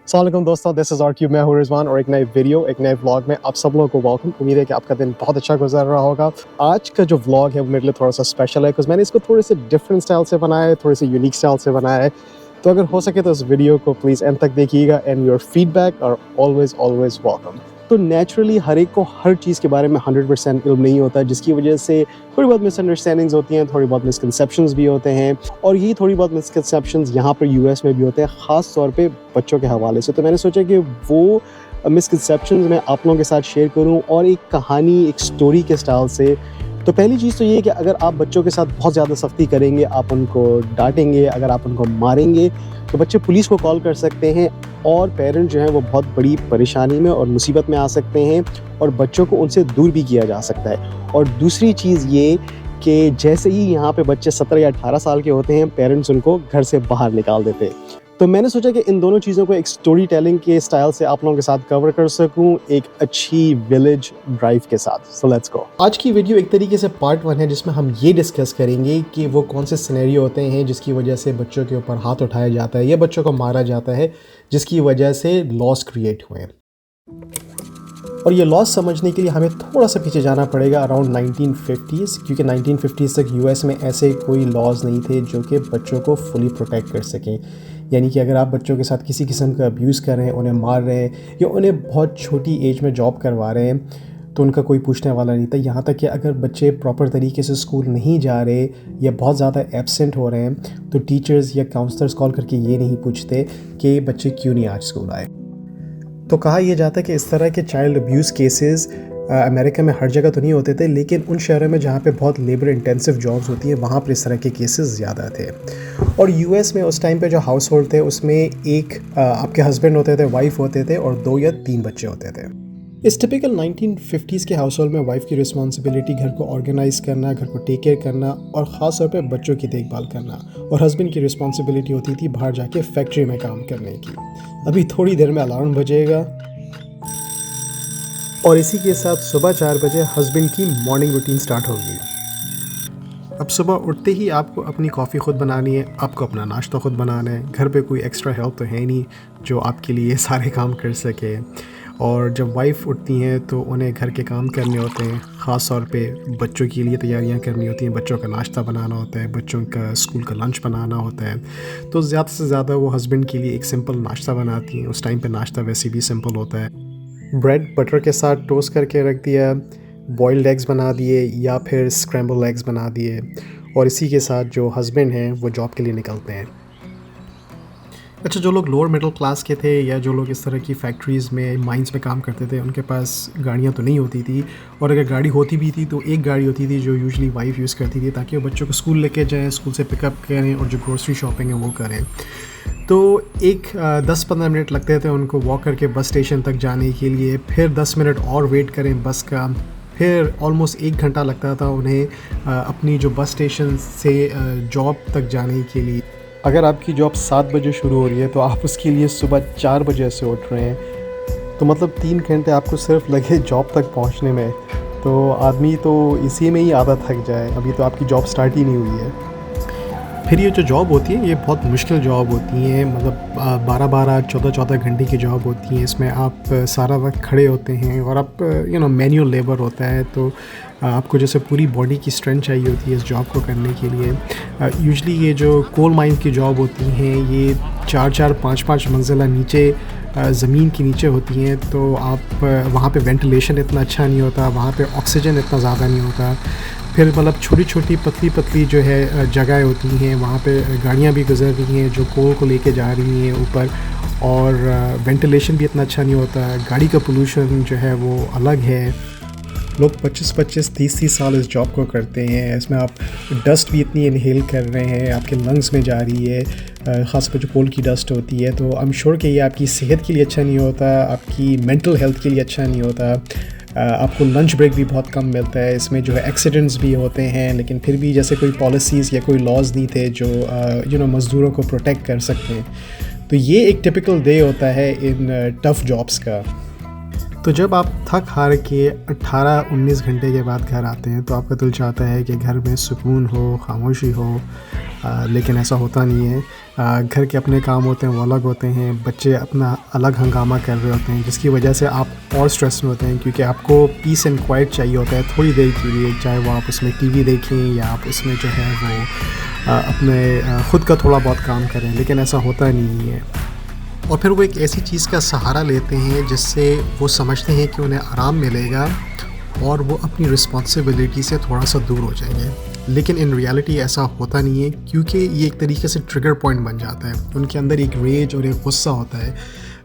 अस्सलाम वालेकुम दोस्तों, दिस इज़ आर क्यूब। मैं हूं रिजवान और एक नए वीडियो, एक नए व्लॉग में आप सब लोगों को वेलकम। उम्मीद है कि आपका दिन बहुत अच्छा गुजर रहा होगा। आज का जो व्लॉग है वो मेरे लिए थोड़ा सा स्पेशल है बिकॉज़ मैंने इसको थोड़े से डिफरेंट स्टाइल से बनाया है, थोड़े से यूनिक स्टाइल से बनाया है। तो अगर हो सके तो इस वीडियो को प्लीज़ एंड तक देखिएगा and your feedback are always always welcome. तो नेचुरली हर एक को हर चीज़ के बारे में 100% इल्म नहीं होता, जिसकी वजह से थोड़ी बहुत मिसअंडरस्टैंडिंग्स होती हैं, थोड़ी बहुत मिसकंसेप्शंस भी होते हैं और यही थोड़ी बहुत मिसकंसेप्शंस यहाँ पर यूएस में भी होते हैं, ख़ास तौर पे बच्चों के हवाले से। तो मैंने सोचा कि वो मिसकंसेप्शंस मैं आप लोगों के साथ शेयर करूँ और एक कहानी, एक स्टोरी के स्टाइल से। तो पहली चीज़ तो ये है कि अगर आप बच्चों के साथ बहुत ज़्यादा सख्ती करेंगे, आप उनको डाँटेंगे, अगर आप उनको मारेंगे, तो बच्चे पुलिस को कॉल कर सकते हैं और पेरेंट जो हैं वो बहुत बड़ी परेशानी में और मुसीबत में आ सकते हैं और बच्चों को उनसे दूर भी किया जा सकता है। और दूसरी चीज़ ये कि जैसे ही यहाँ पे बच्चे 17 या 18 साल के होते हैं, पेरेंट्स उनको घर से बाहर निकाल देते हैं। तो मैंने सोचा कि इन दोनों चीज़ों को एक स्टोरी टेलिंग के स्टाइल से आप लोगों के साथ कवर कर सकूं, एक अच्छी विलेज ड्राइव के साथ। So let's go. आज की वीडियो एक तरीके से पार्ट 1 है, जिसमें हम ये डिस्कस करेंगे कि वो कौन से सिनेरियो होते हैं जिसकी वजह से बच्चों के ऊपर हाथ उठाया जाता है या बच्चों को मारा जाता है, जिसकी वजह से लॉस क्रिएट हुए हैं। और ये लॉस समझने के लिए हमें थोड़ा सा पीछे जाना पड़ेगा, अराउंड 1950s, क्योंकि 1950s तक यूएस में ऐसे कोई लॉज नहीं थे जो कि बच्चों को फुली प्रोटेक्ट कर सकें। यानी कि अगर आप बच्चों के साथ किसी किस्म का अब्यूज़ कर रहे हैं, उन्हें मार रहे हैं या उन्हें बहुत छोटी एज में जॉब करवा रहे हैं, तो उनका कोई पूछने वाला नहीं था। यहाँ तक कि अगर बच्चे प्रॉपर तरीके से स्कूल नहीं जा रहे या बहुत ज़्यादा एब्सेंट हो रहे हैं, तो टीचर्स या काउंसलर्स कॉल करके ये नहीं पूछते कि बच्चे क्यों नहीं आज स्कूल आए। तो कहा यह जाता है कि इस तरह के चाइल्ड अब्यूज़ केसेस अमेरिका में हर जगह तो नहीं होते थे, लेकिन उन शहरों में जहाँ पे बहुत लेबर इंटेंसिव जॉब्स होती हैं, वहाँ पर इस तरह के केसेस ज़्यादा थे। और यूएस में उस टाइम पे जो हाउस होल्ड थे, उसमें एक आपके हस्बैंड होते थे, वाइफ होते थे और 2 या 3 बच्चे होते थे। इस टिपिकल 1950s के हाउस होल्ड में वाइफ की रिस्पॉन्सिबिलिटी घर को ऑर्गेनाइज़ करना, घर को टेक केयर करना और ख़ास तौर पे बच्चों की देखभाल करना, और हस्बैंड की रिस्पॉन्सिबिलिटी होती थी बाहर जाके फैक्ट्री में काम करने की। अभी थोड़ी देर में अलार्म बजेगा और इसी के साथ सुबह 4 बजे हस्बैंड की मॉर्निंग रूटीन स्टार्ट होगी। अब सुबह उठते ही आपको अपनी कॉफ़ी ख़ुद बनानी है, आपको अपना नाश्ता ख़ुद बनाना है। घर पे कोई एक्स्ट्रा हेल्प तो है नहीं जो आपके लिए सारे काम कर सके। और जब वाइफ़ उठती हैं तो उन्हें घर के काम करने होते हैं, ख़ास तौर पे बच्चों के लिए तैयारियां करनी होती हैं, बच्चों का नाश्ता बनाना होता है, बच्चों का स्कूल का लंच बनाना होता है। तो ज़्यादा से ज़्यादा वो हस्बैंड के लिए एक सिंपल नाश्ता बनाती हैं। उस टाइम पे नाश्ता वैसे भी सिंपल होता है, ब्रेड बटर के साथ टोस्ट करके रख दिया, बॉइल्ड एग्स बना दिए या फिर स्क्रैम्बल एग्स बना दिए, और इसी के साथ जो हस्बैंड हैं वो जॉब के लिए निकलते हैं। अच्छा, जो लोग लोअर मिडिल क्लास के थे या जो लोग इस तरह की फैक्ट्रीज़ में, माइंस में काम करते थे, उनके पास गाड़ियाँ तो नहीं होती थी, और अगर गाड़ी होती भी थी तो एक गाड़ी होती थी जो यूजुअली वाइफ यूज़ करती थी ताकि वो बच्चों को स्कूल लेके जाएँ, स्कूल से पिकअप करें और जो ग्रोसरी शॉपिंग है वो करें। तो 10-15 मिनट लगते थे उनको वॉक करके बस स्टेशन तक जाने के लिए, फिर 10 मिनट और वेट करें बस का, फिर ऑलमोस्ट 1 घंटा लगता था उन्हें अपनी जो बस स्टेशन से जॉब तक जाने के लिए। अगर आपकी जॉब 7 बजे शुरू हो रही है तो आप उसके लिए सुबह 4 बजे से उठ रहे हैं, तो मतलब 3 घंटे आपको सिर्फ लगे जॉब तक पहुंचने में। तो आदमी तो इसी में ही आधा थक जाए, अभी तो आपकी जॉब स्टार्ट ही नहीं हुई है। फिर ये जो जॉब होती है ये बहुत मुश्किल जॉब होती है, मतलब 12-12, 14-14 घंटे की जॉब होती है। इसमें आप सारा वक्त खड़े होते हैं और आप मैनुअल लेबर होता है, तो आपको जैसे पूरी बॉडी की स्ट्रेंथ चाहिए होती है इस जॉब को करने के लिए। यूजुअली ये जो कोल माइन की जॉब होती हैं ये 4-4, 5-5 मंजिला नीचे ज़मीन के नीचे होती हैं, तो आप वहाँ पे वेंटिलेशन इतना अच्छा नहीं होता, वहाँ पे ऑक्सीजन इतना ज़्यादा नहीं होता। फिर मतलब छोटी छोटी पतली पतली जो है जगह होती हैं, वहाँ पे गाड़ियाँ भी गुजर रही हैं जो कोल को लेके जा रही हैं ऊपर, और वेंटिलेशन भी इतना अच्छा नहीं होता। गाड़ी का पोल्यूशन जो है वो अलग है। लोग 25-25, 30-30 साल इस जॉब को करते हैं। इसमें आप डस्ट भी इतनी इनहेल कर रहे हैं, आपके लंग्स में जा रही है, ख़ास कर जो कोल की डस्ट होती है। तो आई एम श्योर कि ये आपकी सेहत के लिए अच्छा नहीं होता, आपकी मेंटल हेल्थ के लिए अच्छा नहीं होता। आपको लंच ब्रेक भी बहुत कम मिलता है। इसमें जो है एक्सीडेंट्स भी होते हैं, लेकिन फिर भी जैसे कोई पॉलिसीज़ या कोई लॉज नहीं थे जो मज़दूरों को प्रोटेक्ट कर सकते हैं। तो ये एक टिपिकल डे होता है इन टफ़ जॉब्स का। तो जब आप थक हार के 18-19 घंटे के बाद घर आते हैं तो आपका दिल चाहता है कि घर में सुकून हो, खामोशी हो, लेकिन ऐसा होता नहीं है। घर के अपने काम होते हैं वो अलग होते हैं, बच्चे अपना अलग हंगामा कर रहे होते हैं, जिसकी वजह से आप और स्ट्रेस में होते हैं क्योंकि आपको पीस एंड क्वाइट चाहिए होता है थोड़ी देर के लिए, चाहे वो आप उसमें टीवी देखें या आप उसमें जो है वो अपने ख़ुद का थोड़ा बहुत काम करें, लेकिन ऐसा होता नहीं है। और फिर वो एक ऐसी चीज़ का सहारा लेते हैं जिससे वो समझते हैं कि उन्हें आराम मिलेगा और वो अपनी रिस्पॉन्सिबिलिटी से थोड़ा सा दूर हो जाएंगे, लेकिन इन रियलिटी ऐसा होता नहीं है क्योंकि ये एक तरीके से ट्रिगर पॉइंट बन जाता है। उनके अंदर एक रेज और एक गुस्सा होता है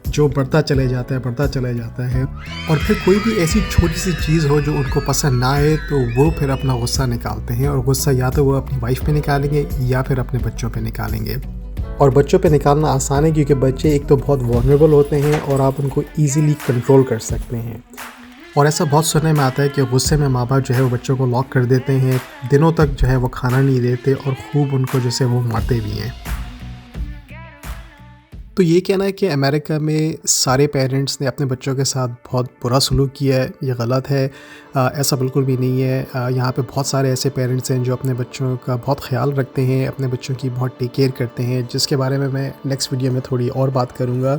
जो बढ़ता चले जाता है और फिर कोई भी ऐसी छोटी सी चीज़ हो जो उनको पसंद ना आए तो वो फिर अपना गुस्सा निकालते हैं, और गुस्सा या तो वो अपनी वाइफ पे निकालेंगे या फिर अपने बच्चों पे निकालेंगे। और बच्चों पे निकालना आसान है क्योंकि बच्चे एक तो बहुत वल्नरेबल होते हैं और आप उनको ईज़िली कंट्रोल कर सकते हैं। और ऐसा बहुत सुनने में आता है कि गुस्से में माँ बाप जो है वो बच्चों को लॉक कर देते हैं, दिनों तक जो है वो खाना नहीं देते और खूब उनको जैसे वो मारते भी हैं। तो ये कहना है कि अमेरिका में सारे पेरेंट्स ने अपने बच्चों के साथ बहुत बुरा सलूक किया है, ये गलत है। ऐसा बिल्कुल भी नहीं है। यहाँ पे बहुत सारे ऐसे पेरेंट्स हैं जो अपने बच्चों का बहुत ख्याल रखते हैं, अपने बच्चों की बहुत टेक केयर करते हैं, जिसके बारे में मैं नेक्स्ट वीडियो में थोड़ी और बात करूँगा।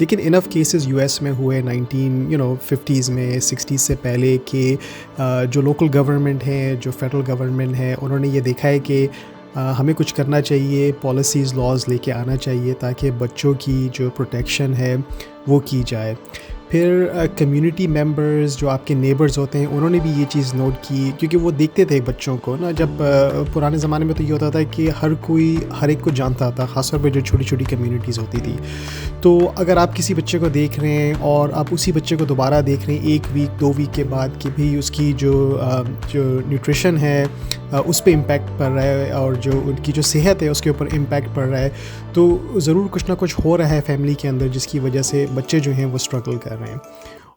लेकिन इनफ केसेस यूएस में हुए 1950s में 60s से पहले के जो लोकल गवर्नमेंट है, जो फेडरल गवर्नमेंट है, उन्होंने ये देखा है कि हमें कुछ करना चाहिए, पॉलिसीज़ लॉज लेके आना चाहिए ताकि बच्चों की जो प्रोटेक्शन है वो की जाए। फिर कम्युनिटी मेंबर्स जो आपके नेबर्स होते हैं उन्होंने भी ये चीज़ नोट की क्योंकि वो देखते थे बच्चों को ना। जब पुराने ज़माने में तो ये होता था कि हर एक को जानता था, ख़ासतौर पे जो छोटी छोटी कम्युनिटीज़ होती थी। तो अगर आप किसी बच्चे को देख रहे हैं और आप उसी बच्चे को दोबारा देख रहे हैं 1 वीक 2 वीक के बाद कि भाई उसकी जो न्यूट्रिशन है उस पे इम्पैक्ट पड़ रहा है और जो उनकी जो सेहत है उसके ऊपर इम्पैक्ट पड़ रहा है, तो ज़रूर कुछ ना कुछ हो रहा है फैमिली के अंदर जिसकी वजह से बच्चे जो हैं वो स्ट्रगल कर रहे हैं।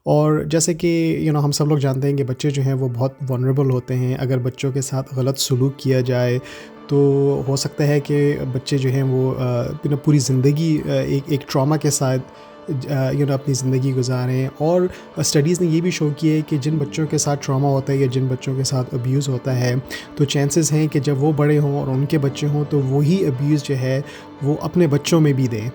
और जैसे कि हम सब लोग जानते हैं कि बच्चे जो हैं वो बहुत वल्नरेबल होते हैं। अगर बच्चों के साथ गलत सलूक किया जाए तो हो सकता है कि बच्चे जो हैं वो पूरी ज़िंदगी एक ट्रॉमा के साथ अपनी ज़िंदगी गुजारें। और स्टडीज़ ने ये भी शो किया है कि जिन बच्चों के साथ ट्रॉमा होता है या जिन बच्चों के साथ अब्यूज़ होता है तो चांसेस हैं कि जब वो बड़े हों और उनके बच्चे हों तो वही अब्यूज़ जो है वो अपने बच्चों में भी दें।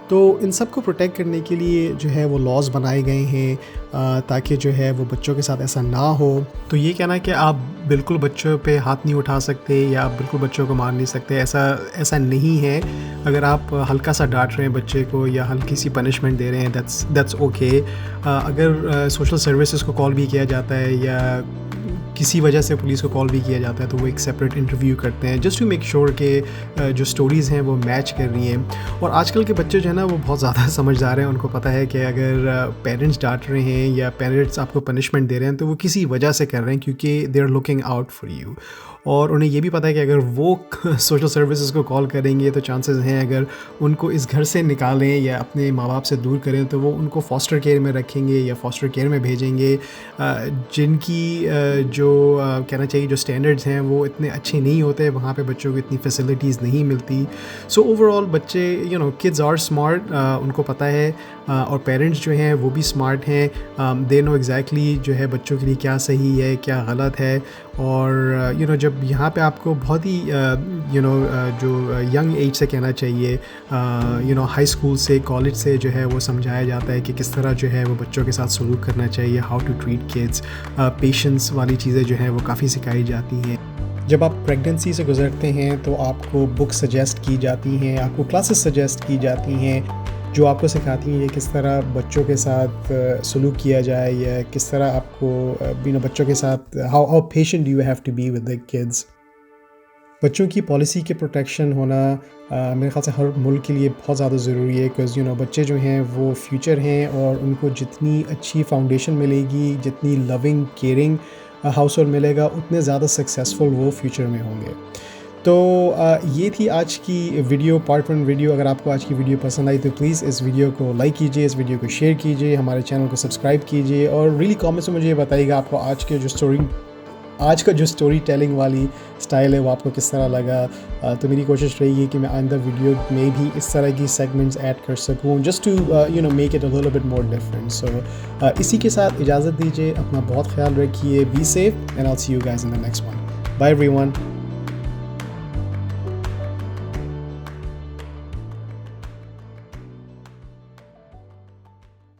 तो इन सब को प्रोटेक्ट करने के लिए जो है वो लॉज बनाए गए हैं ताकि जो है वो बच्चों के साथ ऐसा ना हो। तो ये कहना है कि आप बिल्कुल बच्चों पे हाथ नहीं उठा सकते या आप बिल्कुल बच्चों को मार नहीं सकते, ऐसा नहीं है। अगर आप हल्का सा डांट रहे हैं बच्चे को या हल्की सी पनिशमेंट दे रहे हैं दैट्स ओके। अगर सोशल सर्विसेज को कॉल भी किया जाता है या किसी वजह से पुलिस को कॉल भी किया जाता है तो वो एक सेपरेट इंटरव्यू करते हैं जस्ट टू मेक श्योर कि जो स्टोरीज़ हैं वो मैच कर रही हैं। और आजकल के बच्चे जो है ना वो बहुत ज़्यादा समझदार हैं, उनको पता है कि अगर पेरेंट्स डांट रहे हैं या पेरेंट्स आपको पनिशमेंट दे रहे हैं तो वो किसी वजह से कर रहे हैं क्योंकि they are looking out for you. और उन्हें ये भी पता है कि अगर वो सोशल सर्विसेज को कॉल करेंगे तो चांसेस हैं अगर उनको इस घर से निकालें या अपने माँ बाप से दूर करें तो वो उनको फॉस्टर केयर में रखेंगे या फॉस्टर केयर में भेजेंगे जिनकी जो कहना चाहिए जो स्टैंडर्ड्स हैं वो इतने अच्छे नहीं होते, वहाँ पे बच्चों को इतनी फैसिलिटीज़ नहीं मिलती। सो ओवरऑल बच्चे किड्स आर स्मार्ट, उनको पता है और पेरेंट्स जो हैं वो भी स्मार्ट हैं, दे नो एग्जैक्टली जो है बच्चों के लिए क्या सही है क्या गलत है। और जब यहाँ पे आपको बहुत ही जो यंग एज से कहना चाहिए हाई स्कूल से कॉलेज से जो है वो समझाया जाता है कि किस तरह जो है वो बच्चों के साथ सलूक करना चाहिए, how to treat kids, patience वाली चीज़ें जो हैं वो काफ़ी सिखाई जाती हैं। जब आप प्रेगनेंसी से गुजरते हैं तो आपको बुक सजेस्ट की जाती हैं, आपको क्लासेस सजेस्ट की जाती हैं जो आपको सिखाती हैं किस तरह बच्चों के साथ सलूक किया जाए या किस तरह आपको बच्चों के साथ how patient you have to be with the kids. बच्चों की पॉलिसी के प्रोटेक्शन होना मेरे ख्याल से हर मुल्क के लिए बहुत ज़्यादा ज़रूरी है बिकॉज़ बच्चे जो हैं वो फ्यूचर हैं और उनको जितनी अच्छी फाउंडेशन मिलेगी, जितनी लविंग केयरिंग हाउस होल्ड मिलेगा, उतने ज़्यादा सक्सेसफुल वो फ्यूचर में होंगे। तो ये थी आज की वीडियो, पार्ट 1 वीडियो। अगर आपको आज की वीडियो पसंद आई तो प्लीज़ इस वीडियो को लाइक कीजिए, इस वीडियो को शेयर कीजिए, हमारे चैनल को सब्सक्राइब कीजिए और रियली कमेंट्स में मुझे ये बताइएगा आपको आज के जो स्टोरी आज का जो स्टोरी टेलिंग वाली स्टाइल है वो आपको किस तरह लगा। तो मेरी कोशिश रहेगी कि मैं आइंदा वीडियो में भी इस तरह की सेगमेंट्स ऐड कर सकूं, just to make it a little bit more different. So इसी के साथ इजाज़त दीजिए, अपना बहुत ख्याल रखिए, be safe and I will see you guys in the next one. Bye everyone.